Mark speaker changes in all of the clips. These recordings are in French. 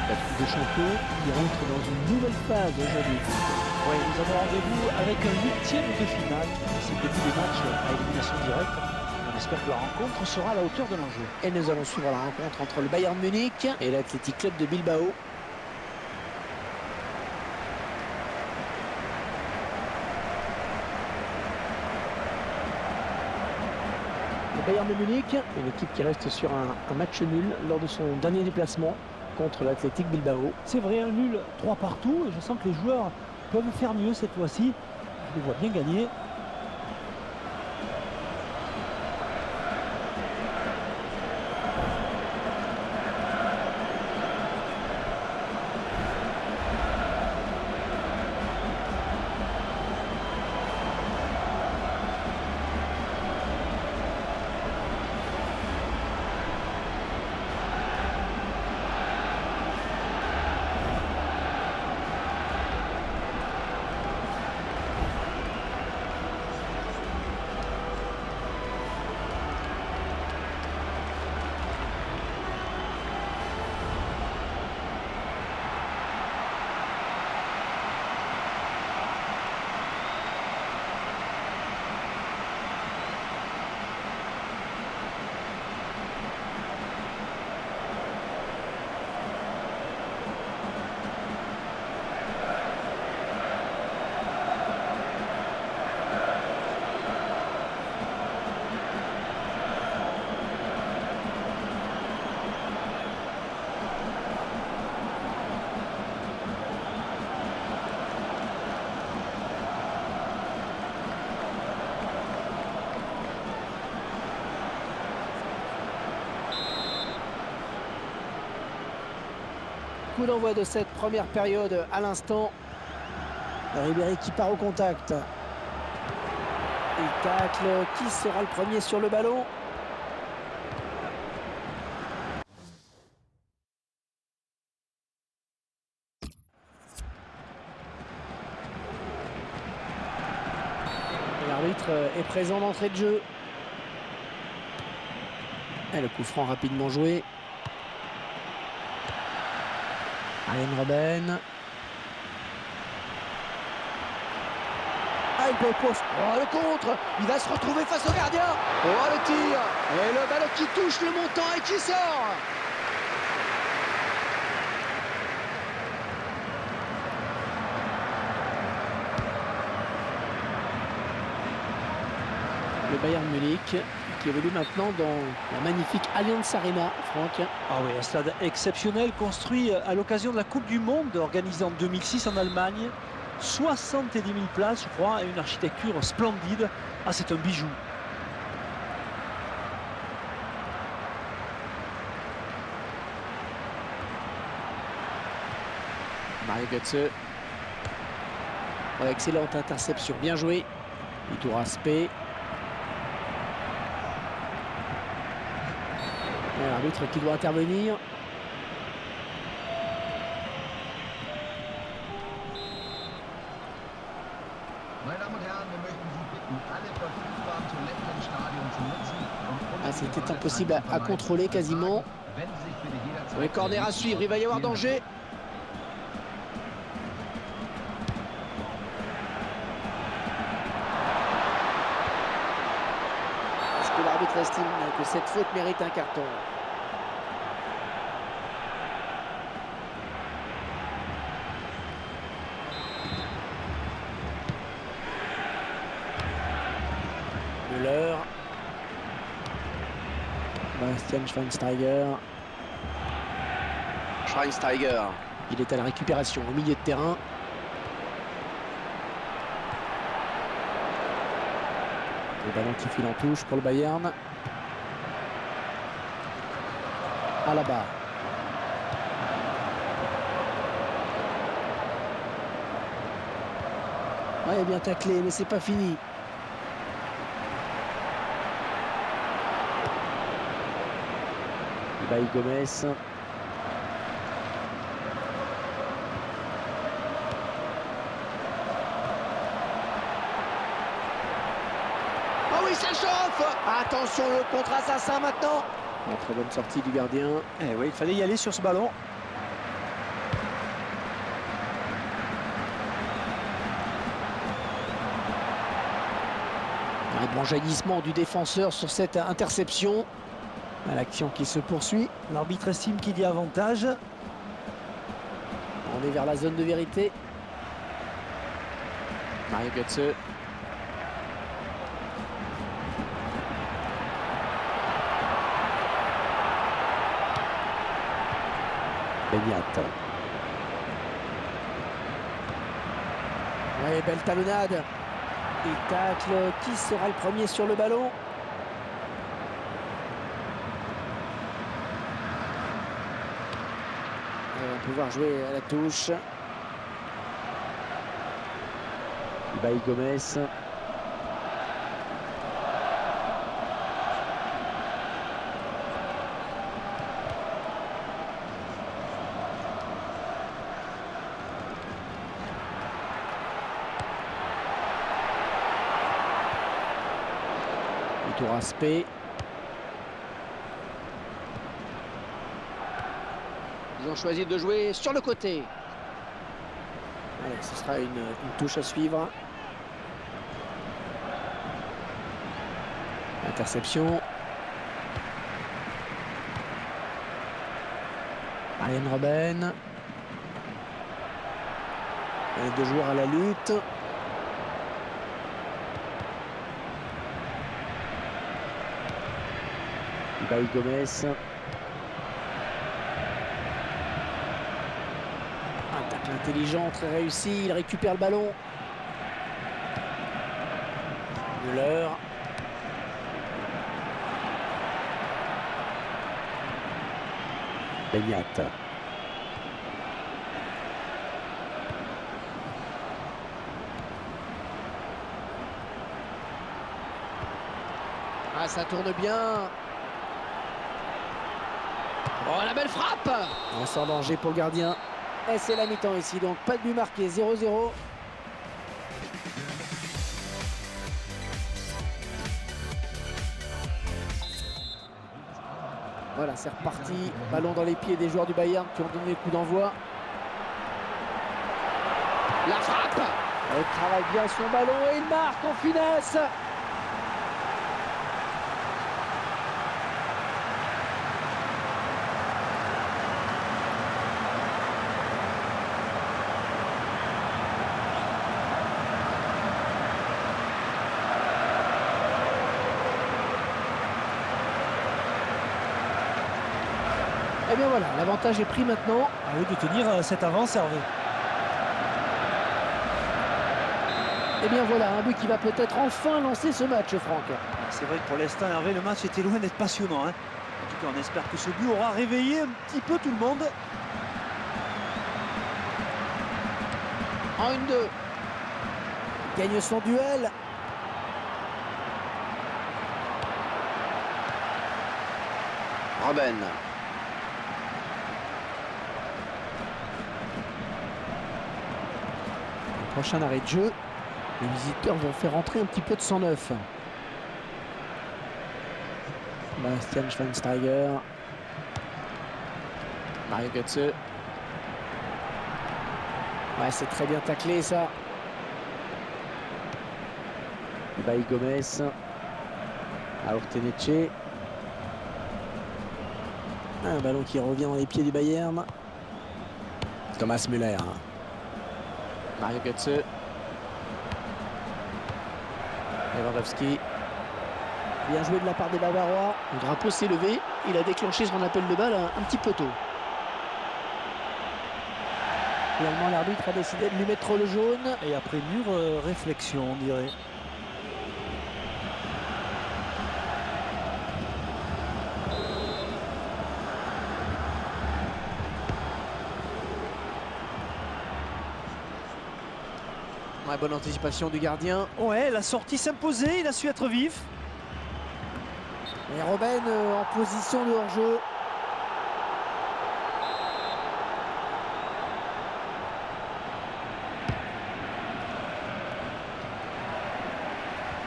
Speaker 1: La Coupe des Champions qui rentre dans une nouvelle phase aujourd'hui.
Speaker 2: Oui, nous avons rendez-vous avec un 8e de finale. C'est le début des matchs à élimination directe. On espère que la rencontre sera à la hauteur de l'enjeu.
Speaker 1: Et nous allons suivre la rencontre entre le Bayern Munich et l'Athletic Club de Bilbao. Le Bayern de Munich, une équipe qui reste sur un match nul lors de son dernier déplacement contre l'Athletic Bilbao.
Speaker 2: C'est vrai, un nul 3 partout. Et je sens que les joueurs peuvent faire mieux cette fois-ci. Je les vois bien gagner.
Speaker 1: Coup d'envoi de cette première période à l'instant. Ribéry qui part au contact. Il tacle. Qui sera le premier sur le ballon? L'arbitre est présent d'entrée de jeu. Et le coup franc rapidement joué. Arjen Robben. Ah, il peut poste. Oh, le contre. Il va se retrouver face au gardien. Oh, le tir. Et le ballon qui touche le montant et qui sort. Le Bayern Munich qui évolue maintenant dans la magnifique Allianz Arena, Franck.
Speaker 2: Ah oui, un stade exceptionnel construit à l'occasion de la Coupe du Monde organisée en 2006 en Allemagne. 70 000 places, je crois, et une architecture splendide. Ah, c'est un bijou.
Speaker 1: Mario Götze. Oh, excellente interception, bien joué. Vitor Aspe. L'arbitre qui doit intervenir. Ah, c'était impossible à contrôler quasiment. Oui, corner à suivre, il va y avoir danger. Est-ce que l'arbitre estime que cette faute mérite un carton? Müller. Bastian Schweinsteiger. Schweinsteiger. Il est à la récupération au milieu de terrain. Le ballon qui file en touche pour le Bayern. Alaba. Ouais, bien taclé, mais c'est pas fini. Bailly Gomez. Oh oui, ça chauffe. Attention, le contre-assassin maintenant. Très bonne sortie du gardien.
Speaker 2: Eh oui, il fallait y aller sur ce ballon.
Speaker 1: bon jaillissement du défenseur sur cette interception. L'action qui se poursuit.
Speaker 2: L'arbitre estime qu'il y a avantage.
Speaker 1: On est vers la zone de vérité. Mario Götze. Benyat. Ouais, belle talonnade. Il tacle. Qui sera le premier sur le ballon? On va pouvoir jouer à la touche. Bailly Gomez. Tour aspect. Ils ont choisi de jouer sur le côté. Allez, ce sera une touche à suivre. Interception. Arjen Robben. Les deux joueurs à la lutte. Bailly Gomez. Un tacle intelligent, très réussi. Il récupère le ballon. Müller. Benyat. Ah, ça tourne bien. Oh, la belle frappe! On sent danger pour le gardien. Et c'est la mi-temps ici, donc pas de but marqué, 0-0. Voilà, c'est reparti. Ballon dans les pieds des joueurs du Bayern qui ont donné le coup d'envoi. La frappe! Il travaille bien son ballon et il marque en finesse. Et bien voilà, l'avantage est pris maintenant.
Speaker 2: Ah oui, de tenir cette avance, Hervé.
Speaker 1: Et bien voilà, un but qui va peut-être enfin lancer ce match, Franck.
Speaker 2: C'est vrai que pour l'instant, Hervé, le match était loin d'être passionnant, hein. En tout cas, on espère que ce but aura réveillé un petit peu tout le monde.
Speaker 1: En 1-2. Gagne son duel. Robben. Prochain arrêt de jeu. Les visiteurs vont faire entrer un petit peu de sang neuf. Bastian Schweinsteiger. Mario Götze. Ouais, c'est très bien taclé ça. Bailly Gomez. Aurtenetxe. Un ballon qui revient dans les pieds du Bayern. Thomas Müller. Mario Götze. Lewandowski. Bien joué de la part des Bavarois. Le drapeau s'est levé. Il a déclenché ce qu'on appelle le bal un petit peu tôt. Finalement, l'arbitre a décidé de lui mettre le jaune.
Speaker 2: Et après mûre réflexion, on dirait.
Speaker 1: Ouais, bonne anticipation du gardien.
Speaker 2: Ouais, la sortie s'imposait, il a su être vif.
Speaker 1: Et Robben en position de hors-jeu.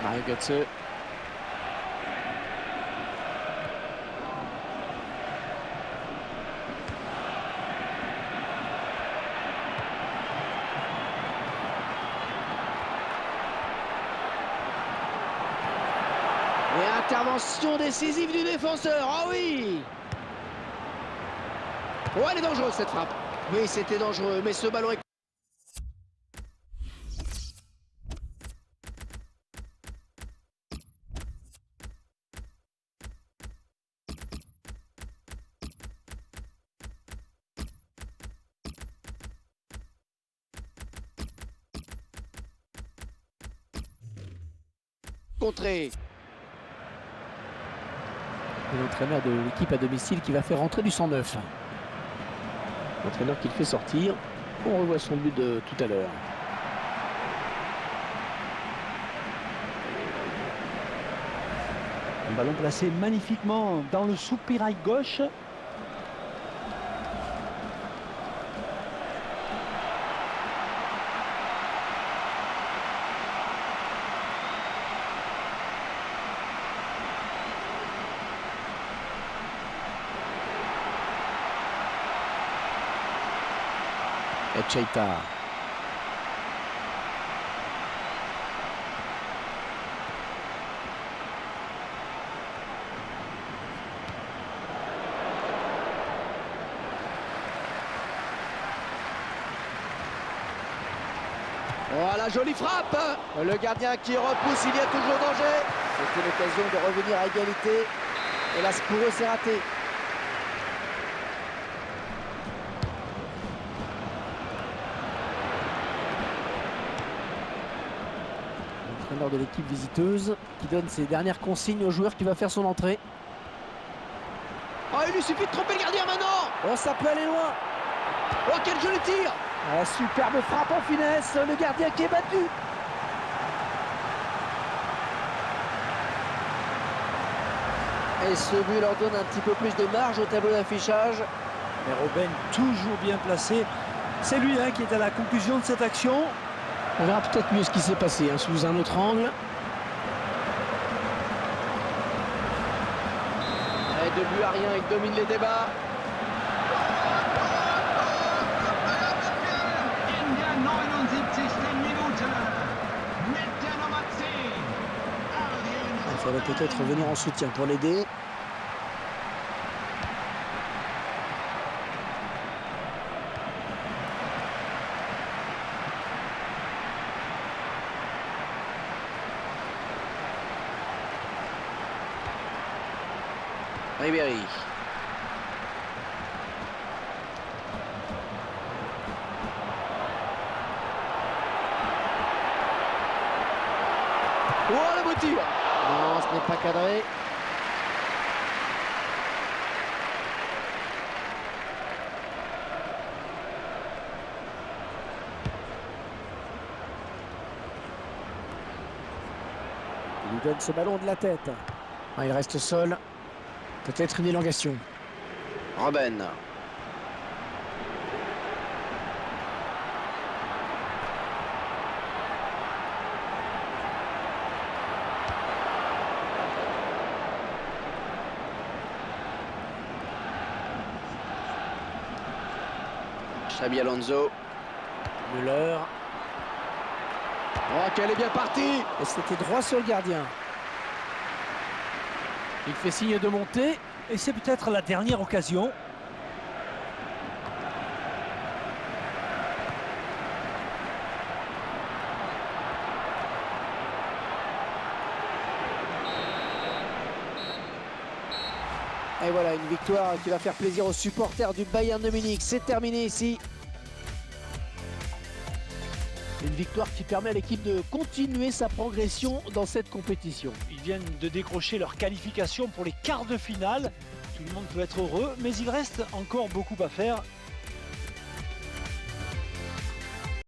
Speaker 1: Mario Götze. Intervention décisive du défenseur. Oh oui! Oh, elle est dangereuse cette frappe. Oui, c'était dangereux, mais ce ballon est... contré. Et l'entraîneur de l'équipe à domicile qui va faire rentrer du 109. L'entraîneur qui le fait sortir. On revoit son but de tout à l'heure.
Speaker 2: Un ballon placé magnifiquement dans le soupirail gauche.
Speaker 1: Et Cheita. Oh, la jolie frappe! Le gardien qui repousse, il y a toujours danger. C'était l'occasion de revenir à égalité. Et là, pour eux, c'est raté. L'entraîneur de l'équipe visiteuse qui donne ses dernières consignes au joueur qui va faire son entrée. Oh, il lui suffit de tromper le gardien maintenant! Oh, ça peut aller loin! Oh, quel joli tir! Oh, superbe frappe en finesse, le gardien qui est battu! Et ce but leur donne un petit peu plus de marge au tableau d'affichage.
Speaker 2: Mais Robben, toujours bien placé. C'est lui qui est à la conclusion de cette action.
Speaker 1: On verra peut-être mieux ce qui s'est passé sous un autre angle. Et 2 buts à rien, il domine les débats. Il faudrait peut-être venir en soutien pour l'aider. Ribéry. Oh, le beau tir! Non, ce n'est pas cadré. Il lui donne ce ballon de la tête. Ah, il reste seul. Peut-être une élongation. Robben. Xabi Alonso. Müller. Oh, qu'elle est bien partie! Et c'était droit sur le gardien. Il fait signe de monter.
Speaker 2: Et c'est peut-être la dernière occasion.
Speaker 1: Et voilà, une victoire qui va faire plaisir aux supporters du Bayern de Munich. C'est terminé ici. Une victoire qui permet à l'équipe de continuer sa progression dans cette compétition.
Speaker 2: Ils viennent de décrocher leur qualification pour les quarts de finale. Tout le monde peut être heureux, mais il reste encore beaucoup à faire.